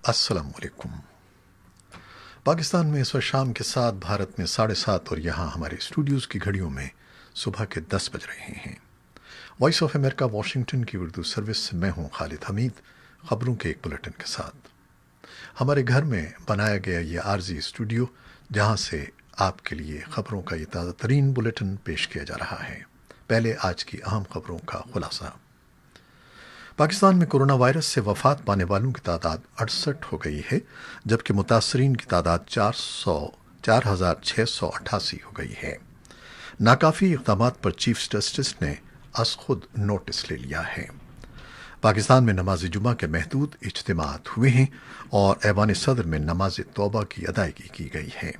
السلام علیکم۔ پاکستان میں اس وقت شام کے 7، بھارت میں 7:30 اور یہاں ہمارے اسٹوڈیوز کی گھڑیوں میں صبح کے 10 بج رہے ہیں۔ وائس آف امریکہ واشنگٹن کی اردو سروس سے میں ہوں خالد حمید، خبروں کے ایک بلٹن کے ساتھ۔ ہمارے گھر میں بنایا گیا یہ عارضی اسٹوڈیو جہاں سے آپ کے لیے خبروں کا یہ تازہ ترین بلٹن پیش کیا جا رہا ہے۔ پہلے آج کی اہم خبروں کا خلاصہ۔ پاکستان میں کرونا وائرس سے وفات پانے والوں کی تعداد 68 ہو گئی ہے، جبکہ متاثرین کی تعداد 4,688 ہو گئی ہے۔ ناکافی اقدامات پر چیف جسٹس نے از خود نوٹس لے لیا ہے۔ پاکستان میں نماز جمعہ کے محدود اجتماعات ہوئے ہیں اور ایوان صدر میں نماز توبہ کی ادائیگی کی گئی ہے۔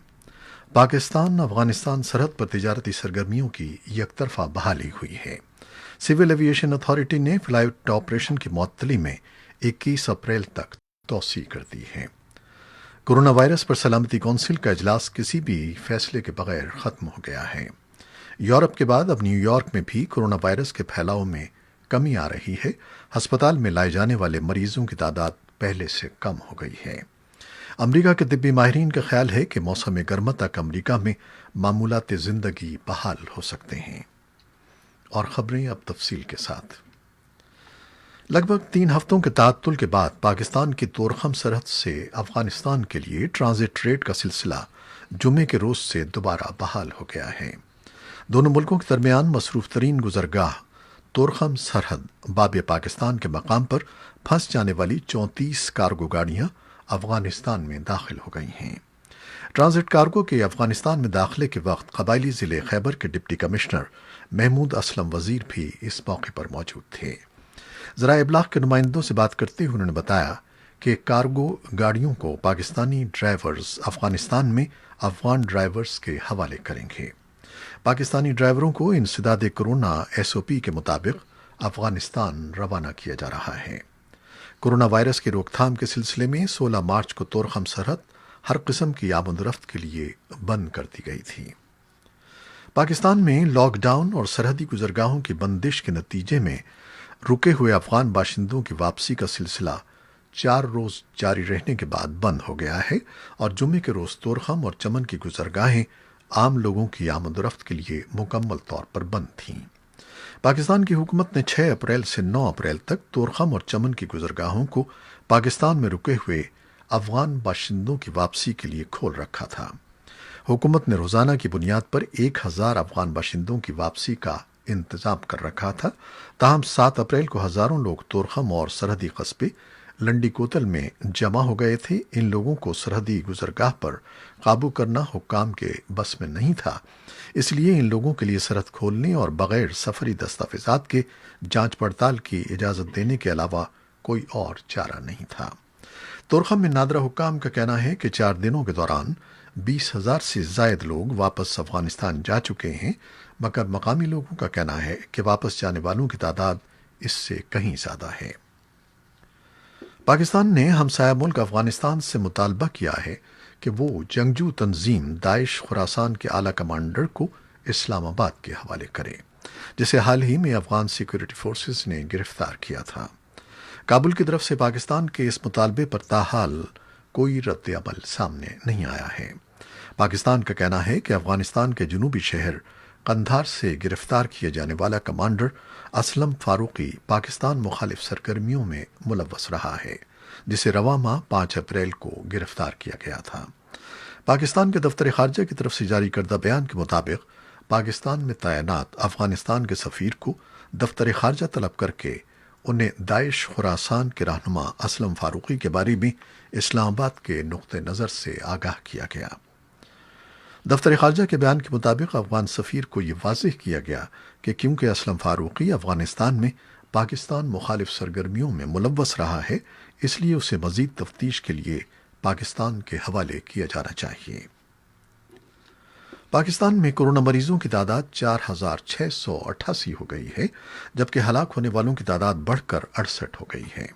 پاکستان افغانستان سرحد پر تجارتی سرگرمیوں کی یک طرفہ بحالی ہوئی ہے۔ سول ایوییشن اتھارٹی نے فلائٹ آپریشن کی معطلی میں 21 اپریل تک توسیع کر دی ہے۔ کرونا وائرس پر سلامتی کونسل کا اجلاس کسی بھی فیصلے کے بغیر ختم ہو گیا ہے۔ یورپ کے بعد اب نیو یارک میں بھی کرونا وائرس کے پھیلاؤ میں کمی آ رہی ہے۔ ہسپتال میں لائے جانے والے مریضوں کی تعداد پہلے سے کم ہو گئی ہے۔ امریکہ کے طبی ماہرین کا خیال ہے کہ موسم گرما تک امریکہ میں معمولات زندگی بحال ہو سکتے ہیں۔ اور خبریں اب تفصیل کے ساتھ۔ لگ بھگ 3 ہفتوں کے تعطل کے بعد پاکستان کی طورخم سرحد سے افغانستان کے لیے ٹرانزٹ ٹریڈ کا سلسلہ جمعے کے روز سے دوبارہ بحال ہو گیا ہے۔ دونوں ملکوں کے درمیان مصروف ترین گزرگاہ طورخم سرحد باب پاکستان کے مقام پر پھنس جانے والی 34 کارگو گاڑیاں افغانستان میں داخل ہو گئی ہیں۔ ٹرانزٹ کارگو کے افغانستان میں داخلے کے وقت قبائلی ضلع خیبر کے ڈپٹی کمشنر محمود اسلم وزیر بھی اس موقع پر موجود تھے۔ ذرائع ابلاغ کے نمائندوں سے بات کرتے ہوئے انہوں نے بتایا کہ کارگو گاڑیوں کو پاکستانی ڈرائیورز افغانستان میں افغان ڈرائیورز کے حوالے کریں گے۔ پاکستانی ڈرائیوروں کو انسداد کرونا SOP کے مطابق افغانستان روانہ کیا جا رہا ہے۔ کرونا وائرس کی روک تھام کے سلسلے میں 16 مارچ کو طورخم سرحد ہر قسم کی آمد و رفت کے لیے بند کر دی گئی تھی۔ پاکستان میں لاک ڈاؤن اور سرحدی گزرگاہوں کی بندش کے نتیجے میں رکے ہوئے افغان باشندوں کی واپسی کا سلسلہ 4 روز جاری رہنے کے بعد بند ہو گیا ہے اور جمعے کے روز طورخم اور چمن کی گزرگاہیں عام لوگوں کی آمد و رفت کے لیے مکمل طور پر بند تھیں۔ پاکستان کی حکومت نے 6 اپریل سے 9 اپریل تک طورخم اور چمن کی گزرگاہوں کو پاکستان میں رکے ہوئے افغان باشندوں کی واپسی کے لیے کھول رکھا تھا۔ حکومت نے روزانہ کی بنیاد پر 1000 افغان باشندوں کی واپسی کا انتظام کر رکھا تھا، تاہم 7 اپریل کو ہزاروں لوگ طورخم اور سرحدی قصبے لنڈی کوتل میں جمع ہو گئے تھے۔ ان لوگوں کو سرحدی گزرگاہ پر قابو کرنا حکام کے بس میں نہیں تھا، اس لیے ان لوگوں کے لیے سرحد کھولنے اور بغیر سفری دستاویزات کے جانچ پڑتال کی اجازت دینے کے علاوہ کوئی اور چارہ نہیں تھا۔ طورخم میں نادرہ حکام کا کہنا ہے کہ 4 دنوں کے دوران 20,000 سے زائد لوگ واپس افغانستان جا چکے ہیں، مگر مقامی لوگوں کا کہنا ہے کہ واپس جانے والوں کی تعداد اس سے کہیں زیادہ ہے۔ پاکستان نے ہمسایہ ملک افغانستان سے مطالبہ کیا ہے کہ وہ جنگجو تنظیم داعش خراسان کے اعلیٰ کمانڈر کو اسلام آباد کے حوالے کرے، جسے حال ہی میں افغان سیکورٹی فورسز نے گرفتار کیا تھا۔ کابل کی طرف سے پاکستان کے اس مطالبے پر تاحال کوئی رد عمل سامنے نہیں آیا ہے۔ پاکستان کا کہنا ہے کہ افغانستان کے جنوبی شہر قندھار سے گرفتار کیے جانے والا کمانڈر اسلم فاروقی پاکستان مخالف سرگرمیوں میں ملوث رہا ہے، جسے رواں ماہ 5 اپریل کو گرفتار کیا گیا تھا۔ پاکستان کے دفتر خارجہ کی طرف سے جاری کردہ بیان کے مطابق پاکستان میں تعینات افغانستان کے سفیر کو دفتر خارجہ طلب کر کے انہیں داعش خراسان کے رہنما اسلم فاروقی کے بارے میں اسلام آباد کے نقطہ نظر سے آگاہ کیا گیا۔ دفتر خارجہ کے بیان کے مطابق افغان سفیر کو یہ واضح کیا گیا کہ کیونکہ اسلم فاروقی افغانستان میں پاکستان مخالف سرگرمیوں میں ملوث رہا ہے، اس لیے اسے مزید تفتیش کے لیے پاکستان کے حوالے کیا جانا چاہیے۔ پاکستان میں کرونا مریضوں کی تعداد 4,688 ہو گئی ہے، جبکہ ہلاک ہونے والوں کی تعداد بڑھ کر 68 ہو گئی ہے۔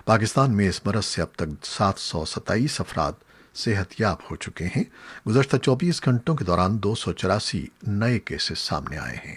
پاکستان میں اس مرض سے اب تک 727 افراد صحت یاب ہو چکے ہیں۔ گزشتہ 24 گھنٹوں کے دوران 284 نئے کیسز سامنے آئے ہیں۔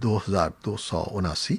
2,279,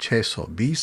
620,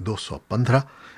215,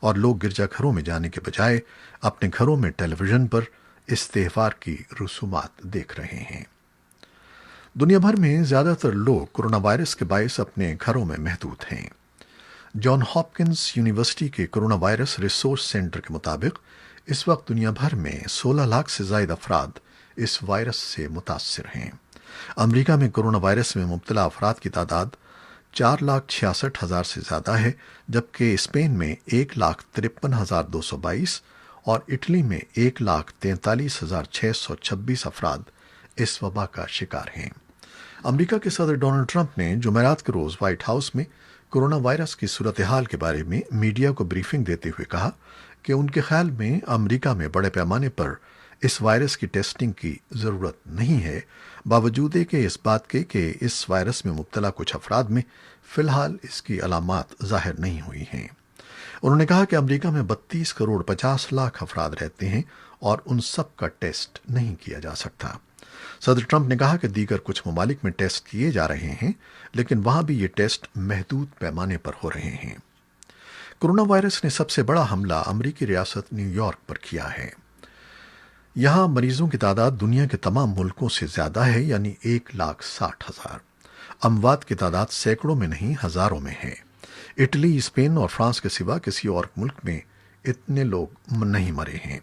اور لوگ گرجا گھروں میں جانے کے بجائے اپنے گھروں میں ٹیلی ویژن پر اس تہوار کی رسومات دیکھ رہے ہیں۔ دنیا بھر میں زیادہ تر لوگ کورونا وائرس کے باعث اپنے گھروں میں محدود ہیں۔ جان ہاپکنس یونیورسٹی کے کورونا وائرس ریسورس سینٹر کے مطابق اس وقت دنیا بھر میں 16 لاکھ سے زائد افراد اس وائرس سے متاثر ہیں۔ امریکہ میں کورونا وائرس میں مبتلا افراد کی تعداد 4,66,000 سے زیادہ ہے، جبکہ اسپین میں 1,53,222 اور اٹلی میں 1,43,626 افراد اس وبا کا شکار ہیں۔ امریکہ کے صدر ڈونلڈ ٹرمپ نے جمعرات کے روز وائٹ ہاؤس میں کورونا وائرس کی صورتحال کے بارے میں میڈیا کو بریفنگ دیتے ہوئے کہا کہ ان کے خیال میں امریکہ میں بڑے پیمانے پر اس وائرس کی ٹیسٹنگ کی ضرورت نہیں ہے، باوجود کہ اس بات کے کہ اس وائرس میں مبتلا کچھ افراد میں فی الحال اس کی علامات ظاہر نہیں ہوئی ہیں۔ انہوں نے کہا کہ امریکہ میں 32 کروڑ 50 لاکھ افراد رہتے ہیں اور ان سب کا ٹیسٹ نہیں کیا جا سکتا۔ صدر ٹرمپ نے کہا کہ دیگر کچھ ممالک میں ٹیسٹ کیے جا رہے ہیں، لیکن وہاں بھی یہ ٹیسٹ محدود پیمانے پر ہو رہے ہیں۔ کورونا وائرس نے سب سے بڑا حملہ امریکی ریاست نیو یارک پر کیا ہے۔ یہاں مریضوں کی تعداد دنیا کے تمام ملکوں سے زیادہ ہے، یعنی 1,60,000۔ اموات کی تعداد سینکڑوں میں نہیں ہزاروں میں ہے۔ اٹلی، اسپین اور فرانس کے سوا کسی اور ملک میں اتنے لوگ نہیں مرے ہیں۔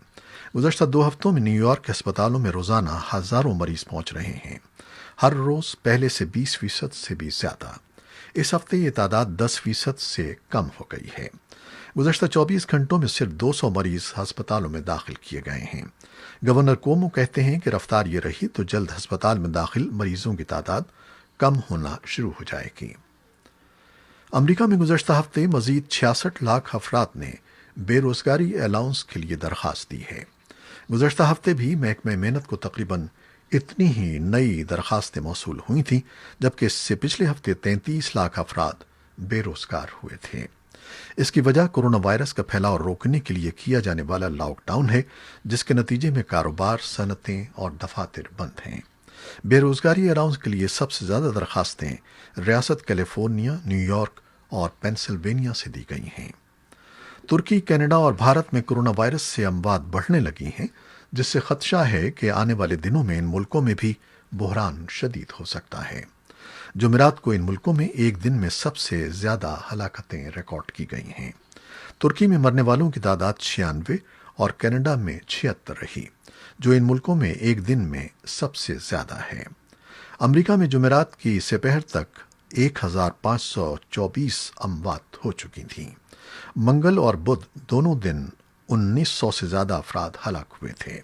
گزشتہ 2 ہفتوں میں نیو یارک کے ہسپتالوں میں روزانہ ہزاروں مریض پہنچ رہے ہیں، ہر روز پہلے سے 20% سے بھی زیادہ۔ اس ہفتے یہ تعداد 10% سے کم ہو گئی ہے۔ گزشتہ 24 گھنٹوں میں صرف 200 مریض ہسپتالوں میں داخل کیے گئے ہیں۔ گورنر کومو کہتے ہیں کہ رفتار یہ رہی تو جلد ہسپتال میں داخل مریضوں کی تعداد کم ہونا شروع ہو جائے گی۔ امریکہ میں گزشتہ ہفتے مزید 66 لاکھ افراد نے بے روزگاری الاؤنس کے لیے درخواست دی ہے۔ گزشتہ ہفتے بھی محکمہ محنت کو تقریباً اتنی ہی نئی درخواستیں موصول ہوئی تھیں، جبکہ اس سے پچھلے ہفتے 33 لاکھ افراد بے روزگار ہوئے تھے۔ اس کی وجہ کورونا وائرس کا پھیلاؤ روکنے کے لیے کیا جانے والا لاک ڈاؤن ہے، جس کے نتیجے میں کاروبار، صنعتیں اور دفاتر بند ہیں۔ بے روزگاری الاؤنس کے لیے سب سے زیادہ درخواستیں ریاست کیلیفورنیا، نیو یارک اور پینسلوینیا سے دی گئی ہیں۔ ترکی، کینیڈا اور بھارت میں کورونا وائرس سے اموات بڑھنے لگی ہیں، جس سے خدشہ ہے کہ آنے والے دنوں میں ان ملکوں میں بھی بحران شدید ہو سکتا ہے۔ جمعرات کو ان ملکوں میں ایک دن میں سب سے زیادہ ہلاکتیں ریکارڈ کی گئی ہیں۔ ترکی میں مرنے والوں کی تعداد 96 اور کینیڈا میں 76 رہی، جو ان ملکوں میں ایک دن میں سب سے زیادہ ہے۔ امریکہ میں جمعرات کی سپہر تک 1,524 اموات ہو چکی تھیں۔ منگل اور بدھ دونوں دن 1,900 سے زیادہ افراد ہلاک ہوئے تھے۔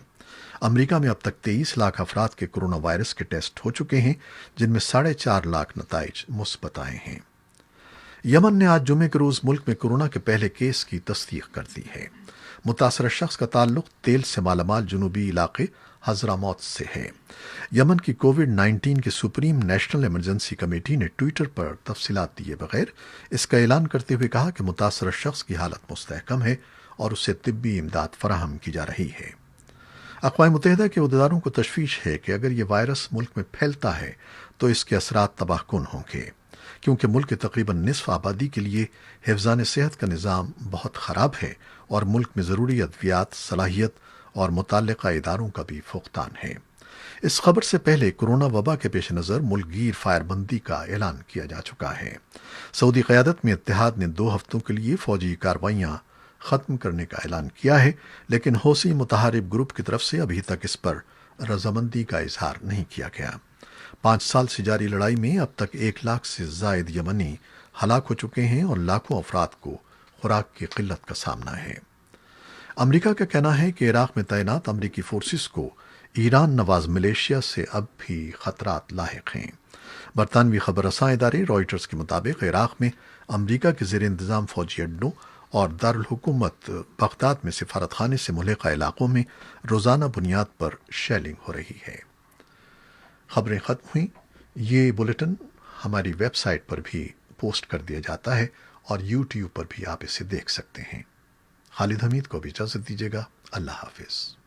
امریکہ میں اب تک 23 لاکھ افراد کے کورونا وائرس کے ٹیسٹ ہو چکے ہیں، جن میں 4.5 لاکھ نتائج مثبت آئے ہیں۔ یمن نے آج جمعے کے روز ملک میں کورونا کے پہلے کیس کی تصدیق کر دی ہے۔ متاثرہ شخص کا تعلق تیل سے مالا مال جنوبی علاقے حضراموت سے ہے۔ یمن کی کووڈ-19 کی سپریم نیشنل ایمرجنسی کمیٹی نے ٹویٹر پر تفصیلات دیے بغیر اس کا اعلان کرتے ہوئے کہا کہ متاثرہ شخص کی حالت مستحکم ہے اور اسے طبی امداد فراہم کی جا رہی ہے۔ اقوام متحدہ کے عہدیداروں کو تشویش ہے کہ اگر یہ وائرس ملک میں پھیلتا ہے تو اس کے اثرات تباہ کن ہوں گے، کیونکہ ملک کے تقریباً نصف آبادی کے لیے حفظان صحت کا نظام بہت خراب ہے اور ملک میں ضروری ادویات، صلاحیت اور متعلقہ اداروں کا بھی فقدان ہے۔ اس خبر سے پہلے کورونا وبا کے پیش نظر ملک گیر فائر بندی کا اعلان کیا جا چکا ہے۔ سعودی قیادت میں اتحاد نے 2 ہفتوں کے لیے فوجی کارروائیاں ختم کرنے کا اعلان کیا ہے، لیکن حوثی متحارب گروپ کی طرف سے ابھی تک اس پر رضامندی کا اظہار نہیں کیا گیا۔ 5 سال سے جاری لڑائی میں اب تک 1 لاکھ سے زائد یمنی ہلاک ہو چکے ہیں اور لاکھوں افراد کو خوراک کی قلت کا سامنا ہے۔ امریکہ کا کہنا ہے کہ عراق میں تعینات امریکی فورسز کو ایران نواز ملیشیا سے اب بھی خطرات لاحق ہیں۔ برطانوی خبر رساں ادارے رائٹرز کے مطابق عراق میں امریکہ کے زیر انتظام فوجی اڈوں اور دارالحکومت بغداد میں سفارت خانے سے ملحقہ علاقوں میں روزانہ بنیاد پر شیلنگ ہو رہی ہے۔ خبریں ختم ہوئیں۔ یہ بلیٹن ہماری ویب سائٹ پر بھی پوسٹ کر دیا جاتا ہے اور یوٹیوب پر بھی آپ اسے دیکھ سکتے ہیں۔ خالد حمید کو بھی اجازت دیجیے گا۔ اللہ حافظ۔